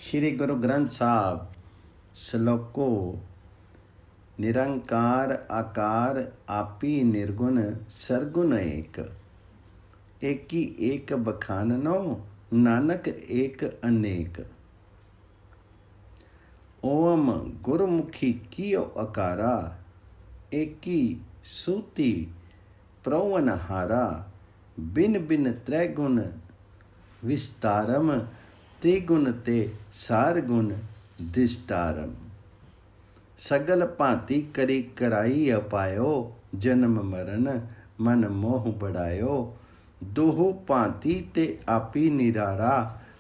श्री गुरु ग्रंथ साहब श्लोको निरंकार आकार आपी निर्गुण सरगुण एक ही एक बखाननो नानक एक अनेक। ओम गुरुमुखी कियो अकारा एकी सूती प्रवन हारा बिन बिन त्रैगुण विस्तारम त्रिगुण ते सार गुण दिष्टारम। सगल भांति करी कराई अपायो जन्म मरण मन मोह बढ़ायो। दोहो भांति ते आपी निरारा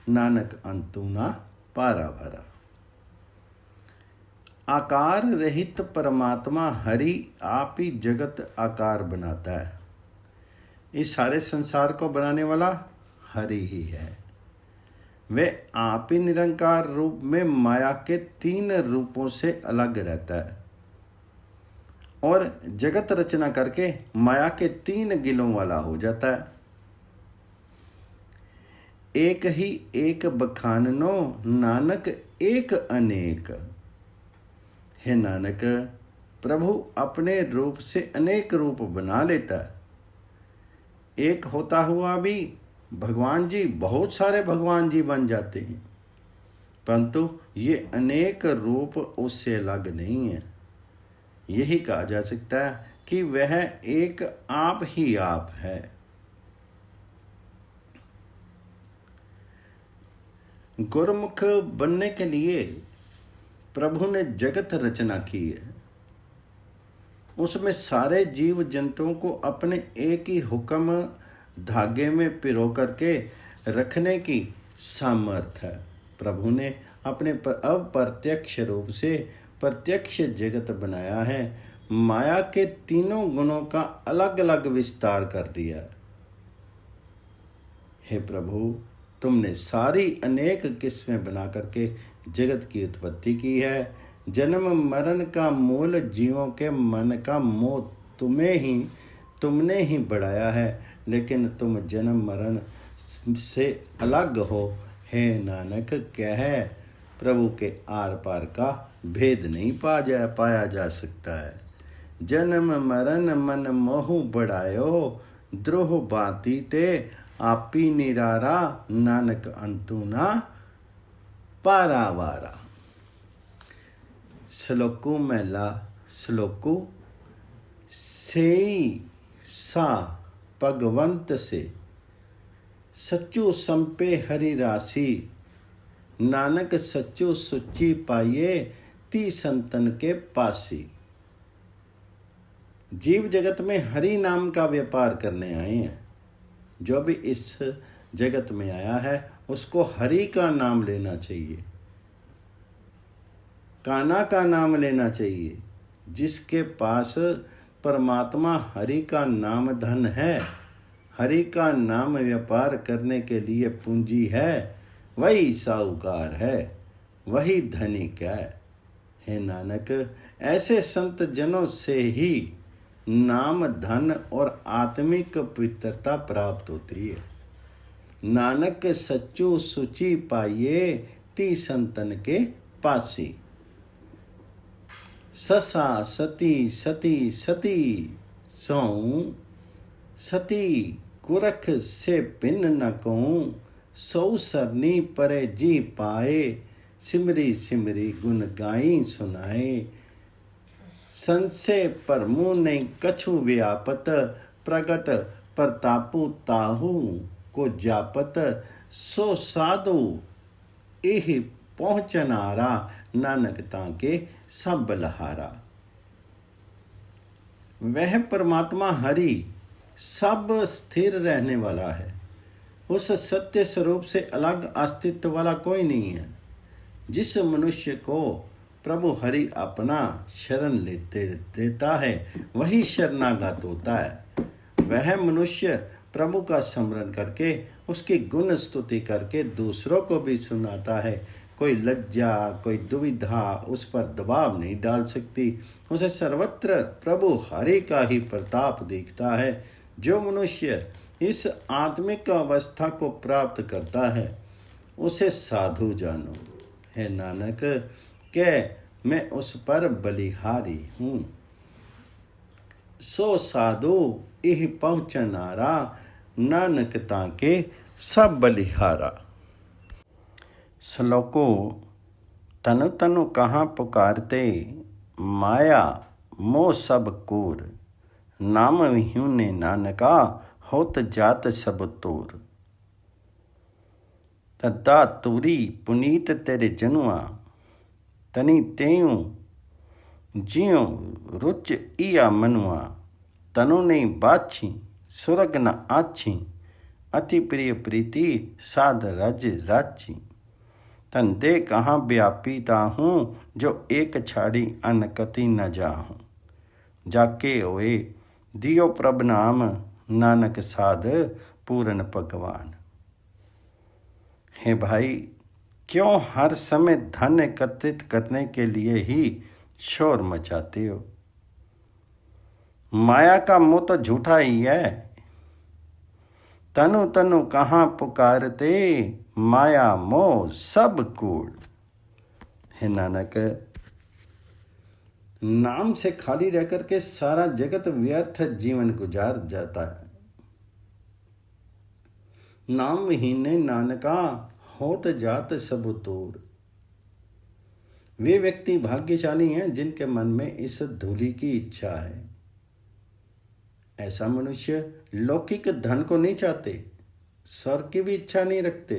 नानक अंतु ना पारावारा। आकार रहित परमात्मा हरि आप ही जगत आकार बनाता है। इस सारे संसार को बनाने वाला हरि ही है। वे आप ही निरंकार रूप में माया के 3 रूपों से अलग रहता है और जगत रचना करके माया के 3 गिलों वाला हो जाता है। एक ही एक बखाननो नानक एक अनेक। हे नानक, प्रभु अपने रूप से अनेक रूप बना लेता है। एक होता हुआ भी भगवान जी बहुत सारे भगवान जी बन जाते हैं, परंतु ये अनेक रूप उससे अलग नहीं है। यही कहा जा सकता है कि वह एक आप ही आप है। गुरुमुख बनने के लिए प्रभु ने जगत रचना की है। उसमें सारे जीव जंतुओं को अपने एक ही हुक्म धागे में पिरो करके रखने की सामर्थ्य है। प्रभु ने अपने अप्रत्यक्ष रूप से प्रत्यक्ष जगत बनाया है। माया के 3 गुणों का अलग अलग विस्तार कर दिया। हे प्रभु, तुमने सारी अनेक किस्में बना करके जगत की उत्पत्ति की है। जन्म मरण का मूल जीवों के मन का मोह तुमने ही बढ़ाया है, लेकिन तुम जन्म मरण से अलग हो। हे नानक, कह प्रभु के आर पार का भेद नहीं पाया जा सकता है। जन्म मरण मन मोह बढ़ायो द्रोह भांति ते आपी निरारा नानक अंतु ना पारावारा। श्लोको महला श्लोको सेई सा भगवंत से सच्चो संपे हरि राशि। नानक सच्चो सुची पाइये ती संतन के पासी। जीव जगत में हरि नाम का व्यापार करने आए हैं। जो भी इस जगत में आया है उसको हरि का नाम लेना चाहिए, कान्हा का नाम लेना चाहिए। जिसके पास परमात्मा हरि का नाम धन है, हरि का नाम व्यापार करने के लिए पूंजी है, वही साहूकार है, वही धनिक है। हे नानक, ऐसे संत जनों से ही नाम धन और आत्मिक पवित्रता प्राप्त होती है। नानक सच्चो सुचि पाइये ती संतन के पासी। ससा सती सती सती सौ सती कुरख से भिन्न न कहूँ। सौ सरनी परे जी पाए सिमरी सिमरी गुण गाई सुनाए। संसे परमु नहीं कछु व्यापत प्रगट प्रतापु ताहू को जापत। सो साधु एह पहुँचनारा नानक ताके सब बलहारा। वह परमात्मा हरि सब स्थिर रहने वाला है। उस सत्य स्वरूप से अलग अस्तित्व वाला कोई नहीं है। जिस मनुष्य को प्रभु हरि अपना शरण देता है वही शरणागत होता है। वह मनुष्य प्रभु का स्मरण करके उसकी गुण स्तुति करके दूसरों को भी सुनाता है। कोई लज्जा कोई दुविधा उस पर दबाव नहीं डाल सकती। उसे सर्वत्र प्रभु हरि का ही प्रताप दिखता है। जो मनुष्य इस आत्मिक अवस्था को प्राप्त करता है उसे साधु जानो। है नानक कह मैं उस पर बलिहारी हूँ। सो साधु इह पहुँचनारा, नानक ताके सब बलिहारा। श्लोको तनु तनु कहाँ पुकारते, माया मोह सब कूर। नाम विहुने नानका, होत जात सब तूर। तद्दा तूरी पुनीत तेरे जनुआ, तनी तेयूं जियो रुच इया मनुआ। तनु नहीं बाछी सुरग न आछी, अति प्रिय प्रीति साध रज राची। तन दे कहाँ व्यापी ताहूँ, जो एक छाड़ी अन कति न जाहूँ। जाके होए दियो प्रभ नाम, नानक साध पूरन भगवान। हे भाई, क्यों हर समय धन एकत्रित करने के लिए ही शोर मचाते हो? माया का मुँह तो झूठा ही है। तनु तनु कहाँ पुकारते, माया मोह सब कूड़। हे नानक, नाम से खाली रहकर के सारा जगत व्यर्थ जीवन गुजार जाता है। नाम विहीने नानका, होत जात सब तूर। वे व्यक्ति भाग्यशाली हैं जिनके मन में इस धूलि की इच्छा है। ऐसा मनुष्य लौकिक धन को नहीं चाहते, स्वर्ग की भी इच्छा नहीं रखते,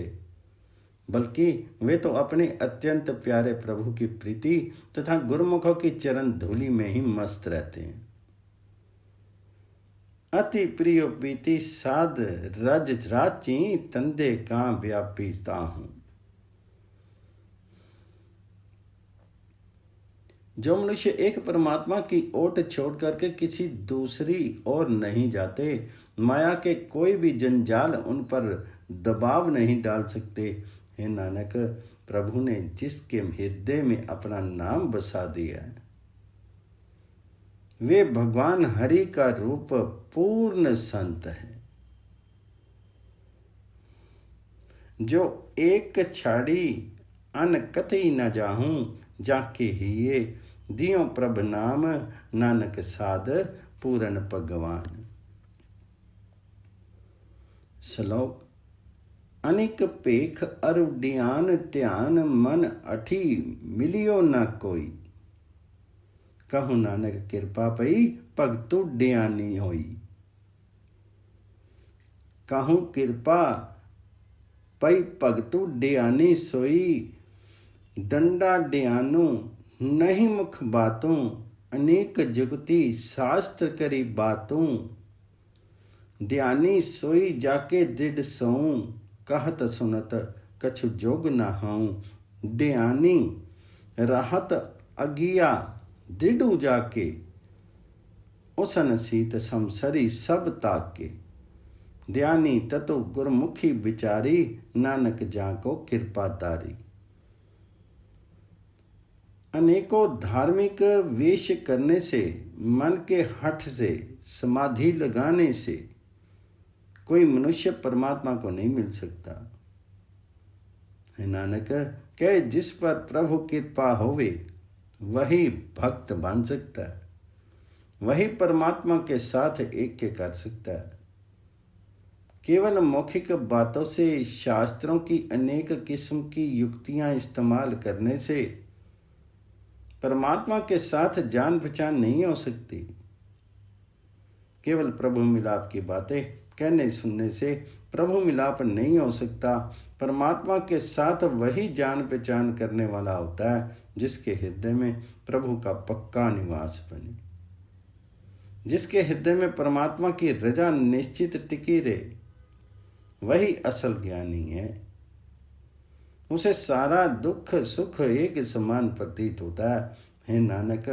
बल्कि वे तो अपने अत्यंत प्यारे प्रभु की प्रीति तथा गुरुमुखों की चरण धूलि में ही मस्त रहते हैं। अति प्रिय प्रीति साध रज राची, तंदे का व्यापीता हूँ। जो मनुष्य एक परमात्मा की ओट छोड़ करके किसी दूसरी ओर नहीं जाते, माया के कोई भी जंजाल उन पर दबाव नहीं डाल सकते। हे नानक, प्रभु ने जिसके हृदय में अपना नाम बसा दिया है, वे भगवान हरि का रूप पूर्ण संत है। जो एक छाड़ी अन कतई न जाहूं, जाके ही ये दियो प्रभ नाम, नानक साध पूरन भगवान। श्लोक अनिक पेख अरुडियान ध्यान, मन अठी मिलियो न कोई। कहूँ नानक कृपा पई, भगतु डियानी होई। कहूँ कृपा पई भगतु डियानी सोई। डंडा डियानु नहीं मुख बातों, अनेक जुगति शास्त्र करी बातों। ध्यानी सोई जाके दृढ़ सोऊं, कहत सुनत कछु जोग न हऊँ। ध्यानी रहत अगिया दृढ़ जाके, उसन सीत समसरी सब ताके। ध्यानी ततो गुरमुखी विचारी, नानक जाको कृपा तारी। अनेकों धार्मिक वेश करने से, मन के हठ से, समाधि लगाने से कोई मनुष्य परमात्मा को नहीं मिल सकता। है नानक, कह जिस पर प्रभु कृपा होवे, वही भक्त बन सकता है, वही परमात्मा के साथ ऐक्य कर सकता है। केवल मौखिक बातों से, शास्त्रों की अनेक किस्म की युक्तियां इस्तेमाल करने से परमात्मा के साथ जान पहचान नहीं हो सकती। केवल प्रभु मिलाप की बातें कहने सुनने से प्रभु मिलाप नहीं हो सकता। परमात्मा के साथ वही जान पहचान करने वाला होता है जिसके हृदय में प्रभु का पक्का निवास बने, जिसके हृदय में परमात्मा की रजा निश्चित टिकी रहे, वही असल ज्ञानी है। उसे सारा दुख सुख एक समान प्रतीत होता है। हे नानक,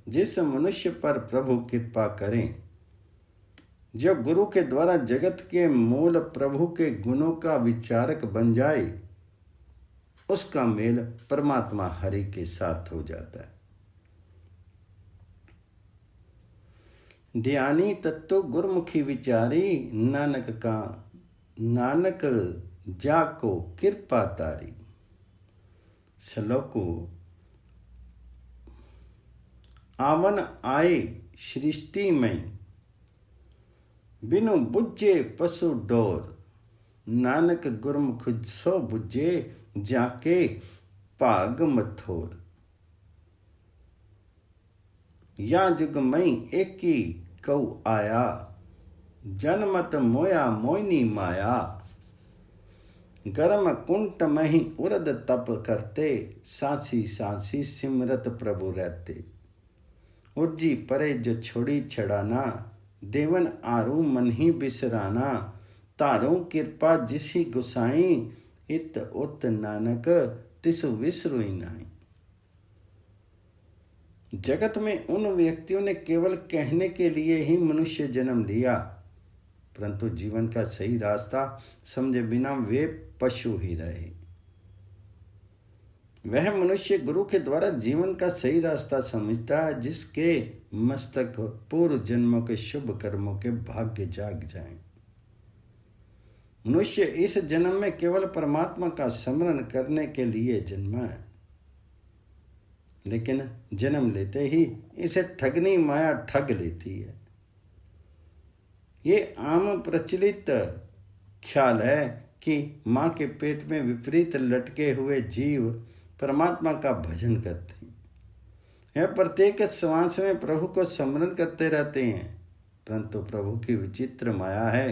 जिस मनुष्य पर प्रभु कृपा करें, जो गुरु के द्वारा जगत के मूल प्रभु के गुणों का विचारक बन जाए, उसका मेल परमात्मा हरि के साथ हो जाता है। ध्यानी तत्व गुरमुखी विचारी, नानक जाको कृपा तारी। श्लोको आवन आए सृष्टि में, बिनु बुझे पशु डोर। नानक गुरमुख सो बुझे, जाके भाग मथोर। या जुग मई एकी कऊ आया, जनमत मोया मोइनी माया। गर्म कुंट मही उरद तप करते, सांसी सांसी सिमरत प्रभु रहते। उर्जी परे जो छोड़ी छड़ाना, देवन आरू मन ही बिसराना। तारू कृपा जिसी गुसाई, इत उत नानक तिस विसरुई नाई। जगत में उन व्यक्तियों ने केवल कहने के लिए ही मनुष्य जन्म लिया, परंतु जीवन का सही रास्ता समझे बिना वे पशु ही रहे। वह मनुष्य गुरु के द्वारा जीवन का सही रास्ता समझता है, जिसके मस्तक पूर्व जन्मों के शुभ कर्मों के भाग्य जाग जाएं। मनुष्य इस जन्म में केवल परमात्मा का स्मरण करने के लिए जन्मा है, लेकिन जन्म लेते ही इसे ठगनी माया ठग लेती है। ये आम प्रचलित ख्याल है कि माँ के पेट में विपरीत लटके हुए जीव परमात्मा का भजन करते हैं। यह प्रत्येक श्वास में प्रभु को स्मरण करते रहते हैं, परंतु प्रभु की विचित्र माया है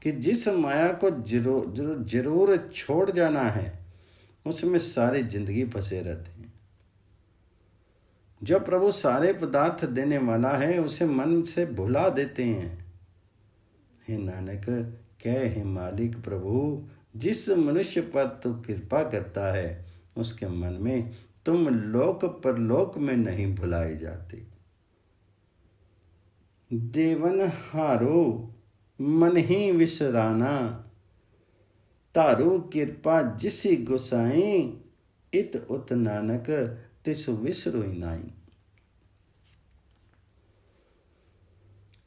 कि जिस माया को जरूर छोड़ जाना है, उसमें सारी जिंदगी फंसे रहते हैं। जो प्रभु सारे पदार्थ देने वाला है, उसे मन से भुला देते हैं। हे नानक कह, हे मालिक प्रभु, जिस मनुष्य पर तू कृपा करता है, उसके मन में तुम लोक परलोक में नहीं भुलाए जाते। देवन हारो मन ही विसराना, तारू कृपा जिसी गुसाई। इत उत नानक तिस विसरुई नाई।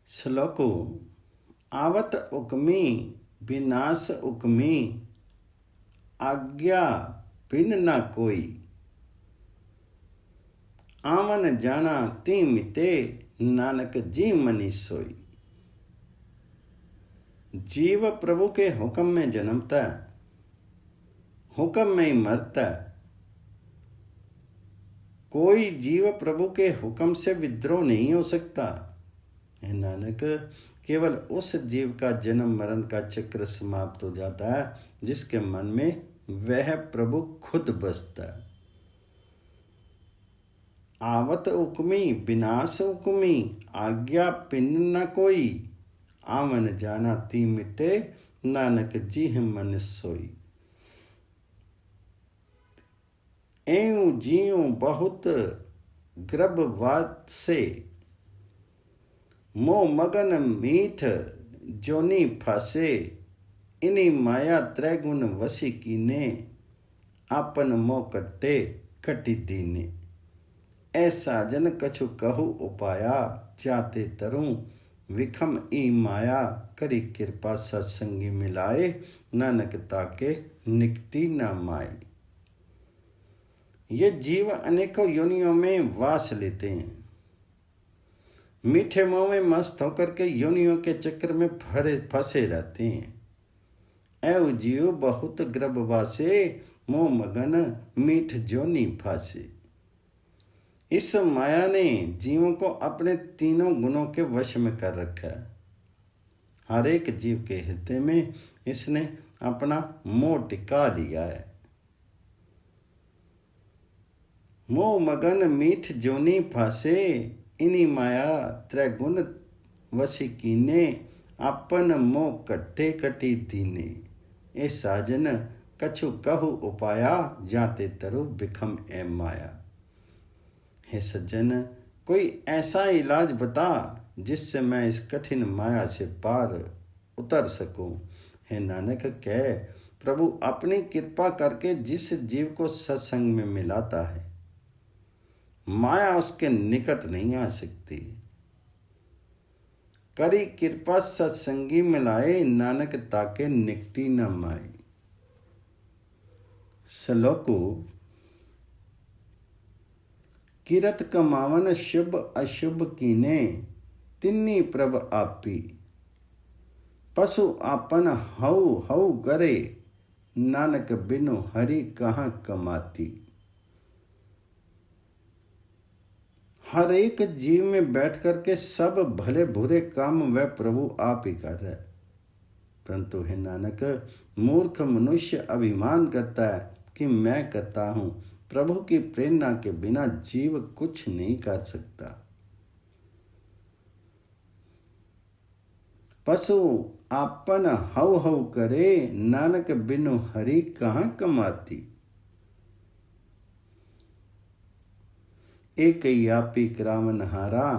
श्लोको आवत उकमी विनाश उकमी, आज्ञा बिन ना कोई। आवन जाना ती मिटे, नानक जी मनी सोई। जीव प्रभु के हुक्म में जन्मता है, हुक्म में ही मरता है। कोई जीव प्रभु के हुक्म से विद्रोह नहीं हो सकता। हे नानक, केवल उस जीव का जन्म मरण का चक्र समाप्त हो जाता है जिसके मन में वह प्रभु खुद बसता है। आवत उकमी विनाश उकमी, आज्ञा पिन न कोई। आवन जाना ती मिटे, नानक जी मन सोई। एवं जियो बहुत गर्भवात से, मोह मगन मीठ जोनी फासे। इनी माया त्रैगुण वसी कीने, आपन मोह कट्टे कटी दीने। ऐसा जन कछु कहु उपाया, जाते तरूं विखम ई माया। करी कृपा सत्संगी मिलाए, नानक ताके निकटी न माई। ये जीव अनेकों योनियों में वास लेते हैं। मीठे मोह में मस्त होकर के योनियों के चक्कर में फंसे रहते हैं। ऐ जीव बहुत गर्भवासे, मोह मगन मीठ जोनी फासे। इस माया ने जीवों को अपने तीनों गुणों के वश में कर रखा है। हर एक जीव के हृदय में इसने अपना मोह टिका लिया है। मोह मगन मीठ जोनी फासे, इनी माया त्रैगुण वसी कीने। अपन मोह कट्टे कटी दीने। ए साजन कछु कहु उपाया, जाते तरु बिखम ए माया। हे सज्जन, कोई ऐसा इलाज बता जिससे मैं इस कठिन माया से पार उतर सकूं। हे नानक कह, प्रभु अपनी कृपा करके जिस जीव को सत्संग में मिलाता है, माया उसके निकट नहीं आ सकती। करी कृपा सत्संगी मिलाए, नानक ताके निकटी न माई। श्लोको किरत कमावन शुभ अशुभ कीने, तिन्नी प्रभ आपी। पशु आपन हऊ हऊ करे, नानक बिनु हरि कहाँ कमाती। हर एक जीव में बैठ करके सब भले बुरे काम वह प्रभु आप ही कर रहा है, परंतु हे नानक, मूर्ख मनुष्य अभिमान करता है कि मैं करता हूं। प्रभु की प्रेरणा के बिना जीव कुछ नहीं कर सकता। पशु आपन हऊ हऊ करे, नानक बिनु हरि कहाँ कमाती। एक ही आपी करावनहारा,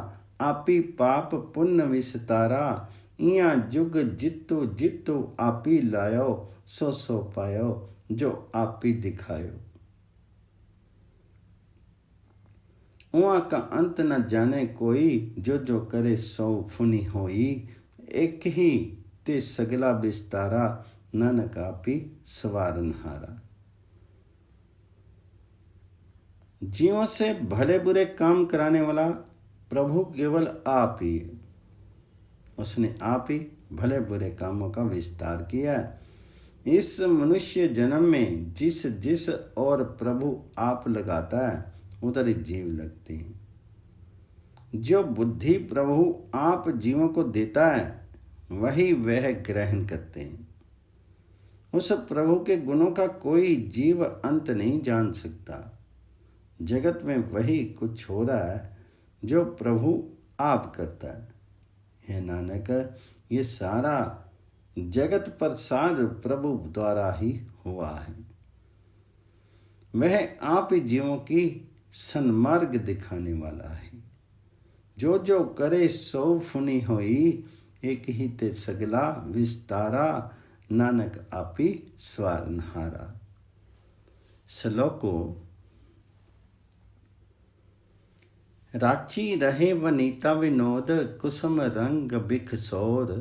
आपी पाप पुण्य विस्तारा। इया जुग जितो जितो आपी लायो, सो सो पायो जो आपी दिखायो। उहाँ का अंत न जाने कोई, जो जो करे सो फुनी होई। एक ही ते सगला विस्तारा, नानक आपी सवारनहारा। जीवों से भले बुरे काम कराने वाला प्रभु केवल आप ही है। उसने आप ही भले बुरे कामों का विस्तार किया है। इस मनुष्य जन्म में जिस जिस और प्रभु आप लगाता है, उधर ही जीव लगते हैं। जो बुद्धि प्रभु आप जीवों को देता है, वही वह ग्रहण करते हैं। उस प्रभु के गुणों का कोई जीव अंत नहीं जान सकता। जगत में वही कुछ हो रहा है जो प्रभु आप करता है। हे नानक, ये सारा जगत प्रसाद प्रभु द्वारा ही हुआ है। वह आप ही जीवों की सन्मार्ग दिखाने वाला है। जो जो करे सो फुनी होई, एक ही ते सगला विस्तारा। नानक आप ही स्वारनहारा। श्लोको राची रहे वनीता विनोद, कुसुम रंग बिख सोर।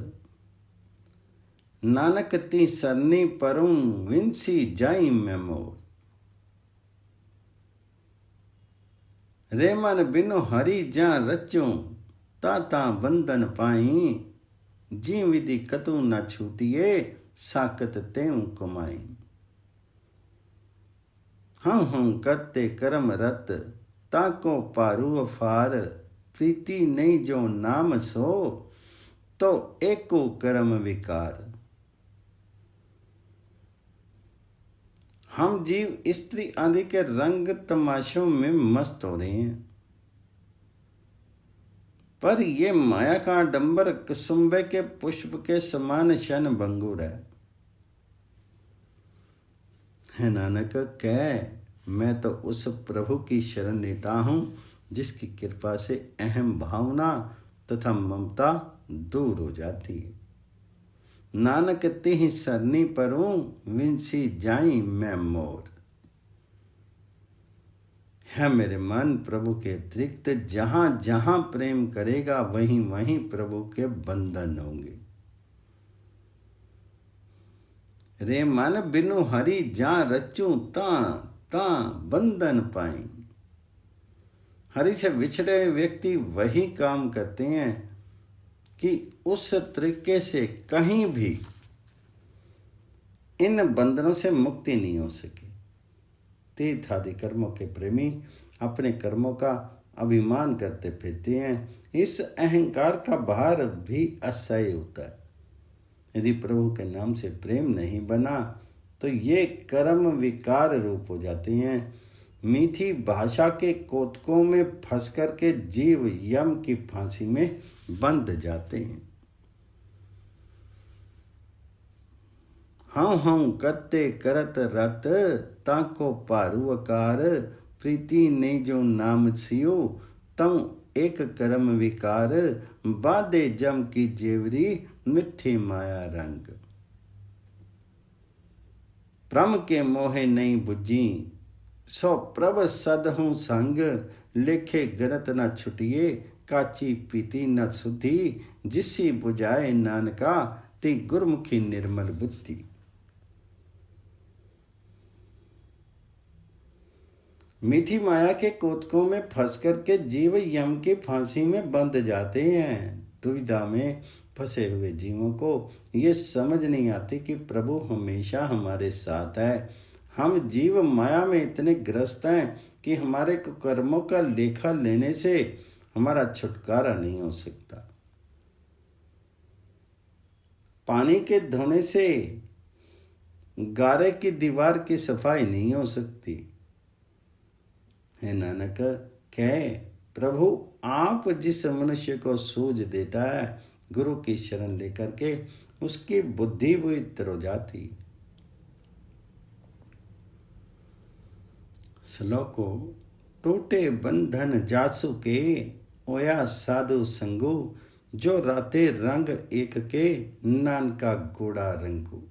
नानक ती सरनी परूं, विंसी जाई मैं मोर। रे मन बिनु हरि जा रचूं, ता बंधन पाई। जी विधि कतू न छूटिए, साकत तेऊ कमाई। हम करते कर्म रत, ताको पारू अफार। प्रीति नहीं जो नाम सो, तो एको कर्म विकार। हम जीव स्त्री आदि के रंग तमाशों में मस्त हो रहे हैं, पर ये माया का डंबर कुसुम्बे के पुष्प के समान शन भंगुर है नानक, कह मैं तो उस प्रभु की शरण लेता हूँ जिसकी कृपा से अहम भावना तथा ममता दूर हो जाती है। नानक तिहि सरनी परूं, विंसी जाई मैं मोर। है मेरे मन, प्रभु के अतिरिक्त जहां जहां प्रेम करेगा, वहीं वहीं प्रभु के बंधन होंगे। रे मन बिनु हरि जा रचूं, ता बंधन पाई। हरि से विछड़े व्यक्ति वही काम करते हैं कि उस तरीके से कहीं भी इन बंधनों से मुक्ति नहीं हो सके। तीर्थ आदि कर्मों के प्रेमी अपने कर्मों का अभिमान करते फिरते हैं। इस अहंकार का भार भी असह्य होता है। यदि प्रभु के नाम से प्रेम नहीं बना तो ये कर्म विकार रूप हो जाते हैं। मीठी भाषा के कोतकों में फंस कर के जीव यम की फांसी में बंध जाते हैं। हम करते करत रत, ताको पारू अकार। प्रीति ने जो नाम सियो, तम एक कर्म विकार। बादे जम की जेवरी, मिठी माया रंग। प्रम के मोहे नहीं बुझी, सो प्रभ सदहु संग। लेखे गरत न छुटिए, काची पीती न सुधी। जिसी बुझाए नानका, ती गुरमुखी निर्मल बुद्धि। मीठी माया के कौतकों में फंस करके जीव यम की फांसी में बंध जाते हैं। दुविधा में फंसे हुए जीवों को ये समझ नहीं आती कि प्रभु हमेशा हमारे साथ है। हम जीव माया में इतने ग्रस्त हैं कि हमारे कर्मों का लेखा लेने से हमारा छुटकारा नहीं हो सकता। पानी के धोने से गारे की दीवार की सफाई नहीं हो सकती। है नानक कहे, प्रभु आप जिस मनुष्य को सूझ देता है, गुरु की शरण लेकर के उसकी बुद्धि पवित्र हो जाती। श्लोको टूटे बंधन जासु के, ओया साधु संगु, जो राते रंग एक के, नानका गोड़ा रंगू।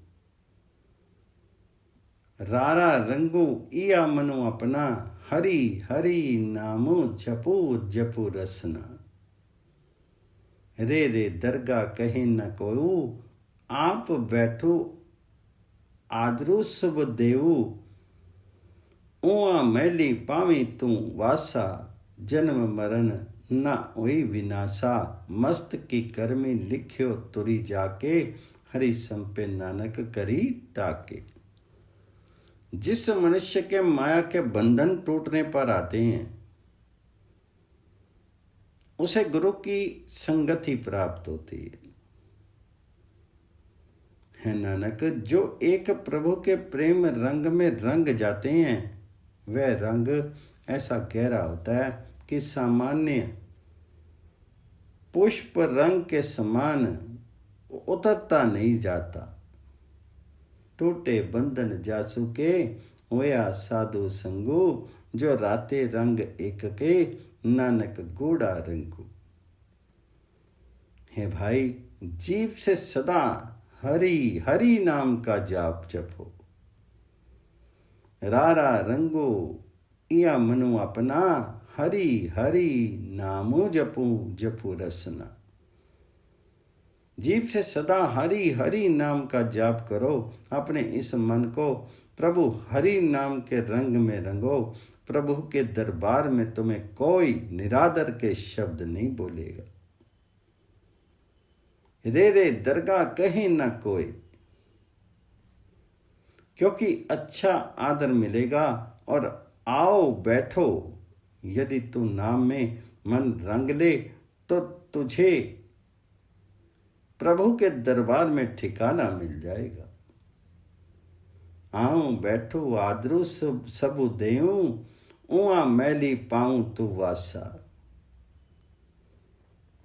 रारा रंगू इया मनु अपना, हरि हरि नामो जपू जपू रसना। रे रे दरगा कहे न कोऊ, आप बैठो आदरू सब देऊ। उआ मैली पावी तू वासा, जन्म मरण न होई विनाशा। मस्त की कर्मी लिख्यो तुरी जाके, हरि संपे नानक करी ताके। जिस मनुष्य के माया के बंधन टूटने पर आते हैं, उसे गुरु की संगति प्राप्त होती है नानक। जो एक प्रभु के प्रेम रंग में रंग जाते हैं, वह रंग ऐसा गहरा होता है कि सामान्य पुष्प रंग के समान उतरता नहीं जाता। टूटे बंधन जासु के, होया साधु संगु, जो राते रंग एक के, नानक गोड़ा रंगू। हे भाई, जीव से सदा हरि हरि नाम का जाप जपो। रारा रंगो इया मनु अपना, हरि हरि नामो जपू जपू रसना। जीव से सदा हरि हरि नाम का जाप करो। अपने इस मन को प्रभु हरि नाम के रंग में रंगो। प्रभु के दरबार में तुम्हें कोई निरादर के शब्द नहीं बोलेगा। रे रे दरगाह कहीं न कोई, क्योंकि अच्छा आदर मिलेगा। और आओ बैठो, यदि तू नाम में मन रंग ले तो तुझे प्रभु के दरबार में ठिकाना मिल जाएगा। आओ बैठो आदरू सबु देऊं, उआ मैली पाऊं तू वासा।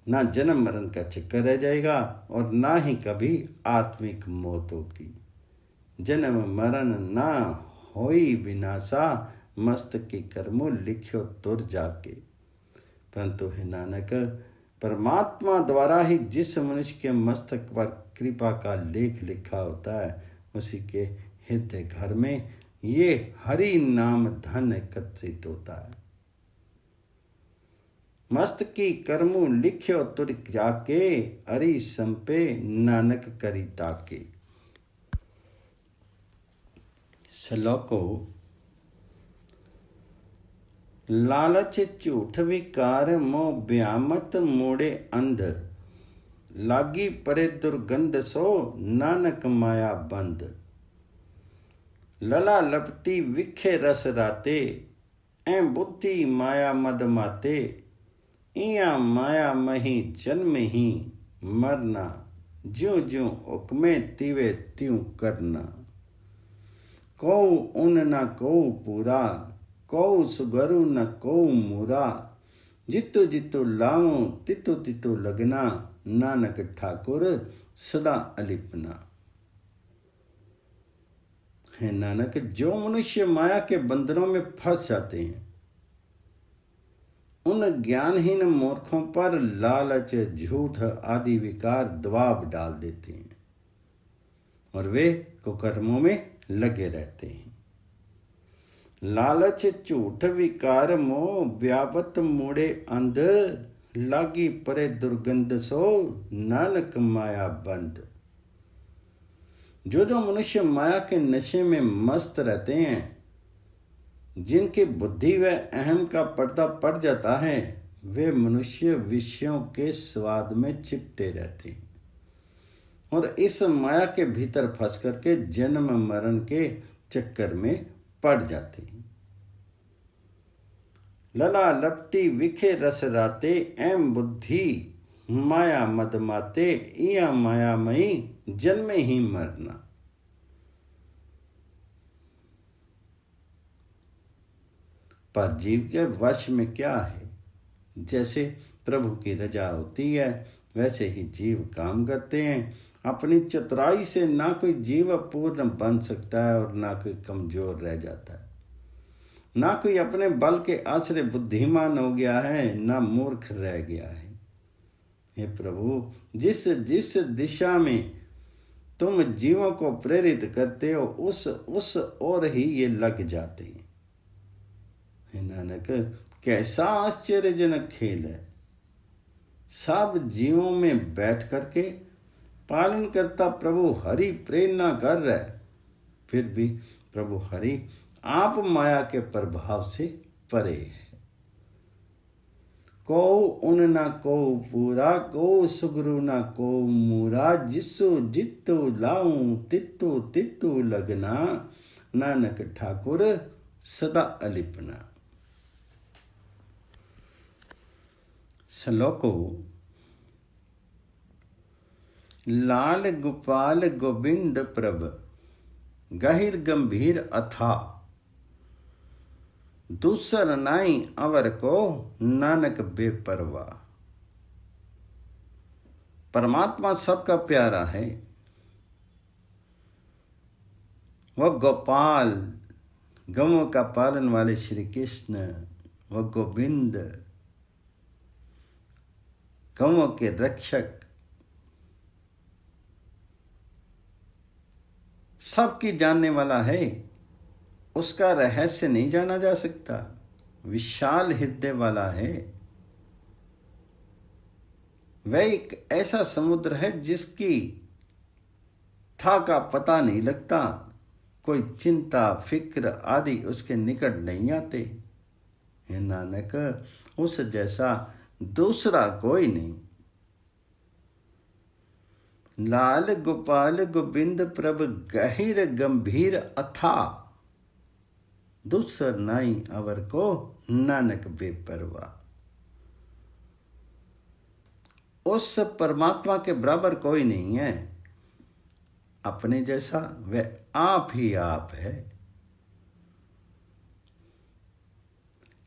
ना जन्म मरण का चक्कर रह जाएगा और ना ही कभी आत्मिक मौत होगी। जन्म मरण ना होई विनाशा, मस्तक की कर्मों लिख्यो तुर जाके। परंतु हे नानक, परमात्मा द्वारा ही जिस मनुष्य के मस्तक पर कृपा का लेख लिखा होता है, उसी के हृदय घर में ये हरि नाम धन एकत्रित होता है। मस्तक की कर्मों लिख्यो तुर जाके, हरि संपे नानक करी ताके। श्लोको लालच झूठ विकार, मोह ब्यामत मोड़े अंध। लागी परे दुर्गंध सो, नानक माया बंद। लला लपटी विखे रस राते, ऐ बुद्धि माया मद माते। इया माया मही जन्म ही मरना, ज्यों ज्यों हुक्मे तिवे त्यों करना। कौ उन न कौ पूरा, कौ सुगरु न कौ मूरा। जितु जितु लाऊं तितु तितु लगना, नानक ठाकुर सदा अलिपना। है नानक, जो मनुष्य माया के बंधनों में फंस जाते हैं, उन ज्ञानहीन मूर्खों पर लालच झूठ आदि विकार दबाव डाल देते हैं और वे कुकर्मों में लगे रहते हैं। लालच झूठ विकार मोह व्यापत मोड़े अंध। लागी परे दुर्गंध सो, नानक माया बंद। जो जो मनुष्य माया के नशे में मस्त रहते हैं, जिनकी बुद्धि व अहम का पर्दा पड़ जाता है वे मनुष्य विषयों के स्वाद में चिपटे रहते हैं और इस माया के भीतर फंस करके जन्म मरण के चक्कर में पड़ जाते हैं। लला लपटी विखे रस राते एम बुद्धि माया मद माते इया मायामयी जन्मे ही मरना। पर जीव के वश में क्या है? जैसे प्रभु की रजा होती है वैसे ही जीव काम करते हैं। अपनी चतुराई से ना कोई जीव पूर्ण बन सकता है और ना कोई कमजोर रह जाता है। ना कोई अपने बल के आश्रय बुद्धिमान हो गया है, ना मूर्ख रह गया है। हे प्रभु, जिस जिस दिशा में तुम जीवों को प्रेरित करते हो उस ओर ही ये लग जाते हैं। हे नानक, कैसा आश्चर्यजनक खेल है। सब जीवों में बैठ करके पालन करता प्रभु हरि प्रेरणा कर रहा है, फिर भी प्रभु हरि आप माया के प्रभाव से परे है। को उन ना को पूरा, को सुगरु ना को मूरा, जिसु जित्तु लाऊं तित्तु तित्तु लगना, नानक ठाकुर सदा अलिपना। श्लोको लाल गोपाल गोविंद प्रभ गहिर गंभीर अथा, दूसर नाई अवर को नानक बेपरवा। परमात्मा सबका प्यारा है। वह गोपाल, गौओं का पालन वाले श्री कृष्ण, वह गोविंद, गौओं के रक्षक, सबकी जानने वाला है। उसका रहस्य नहीं जाना जा सकता। विशाल हृदय वाला है। वह एक ऐसा समुद्र है जिसकी था का पता नहीं लगता। कोई चिंता फिक्र आदि उसके निकट नहीं आते। हे नानक, उस जैसा दूसरा कोई नहीं। लाल गोपाल गोविंद प्रभ गहिर गंभीर अथा, दूसर नाई अवर को नानक बेपरवा। उस परमात्मा के बराबर कोई नहीं है। अपने जैसा वह आप ही आप है।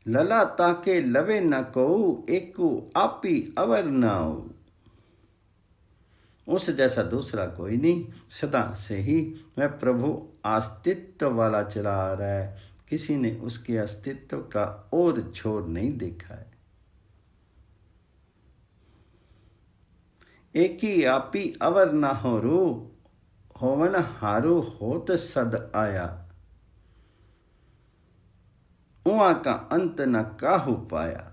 लला ताके लवे न को, एकु आपी अवर नाऊ। उस जैसा दूसरा कोई नहीं। सदा से ही वह प्रभु अस्तित्व वाला चला आ रहा है। किसी ने उसके अस्तित्व का और छोर नहीं देखा है। एक ही आपी अवर ना हो रू, होवन हारू होत सद आया। उआ का अंत न काहू पाया।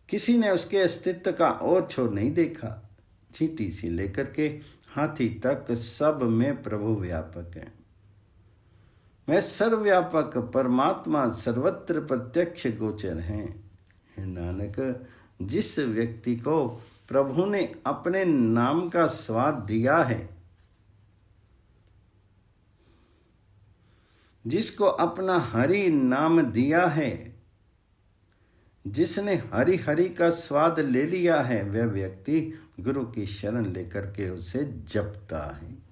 किसी ने उसके अस्तित्व का और छोर नहीं देखा। चींटी से लेकर के हाथी तक सब में प्रभु व्यापक है। वह सर्वव्यापक परमात्मा सर्वत्र प्रत्यक्ष गोचर हैं। हे नानक, जिस व्यक्ति को प्रभु ने अपने नाम का स्वाद दिया है, जिसको अपना हरि नाम दिया है, जिसने हरि हरि का स्वाद ले लिया है, वह व्यक्ति गुरु की शरण लेकर के उसे जपता है।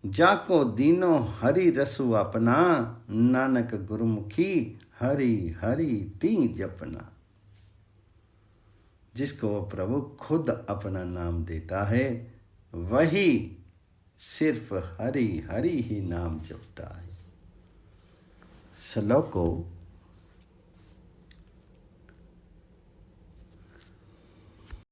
जाको दीनो हरि रसु अपना, नानक गुरुमुखी हरि हरि ती जपना। जिसको वो प्रभु खुद अपना नाम देता है, वही सिर्फ हरि हरि ही नाम जपता है। श्लोको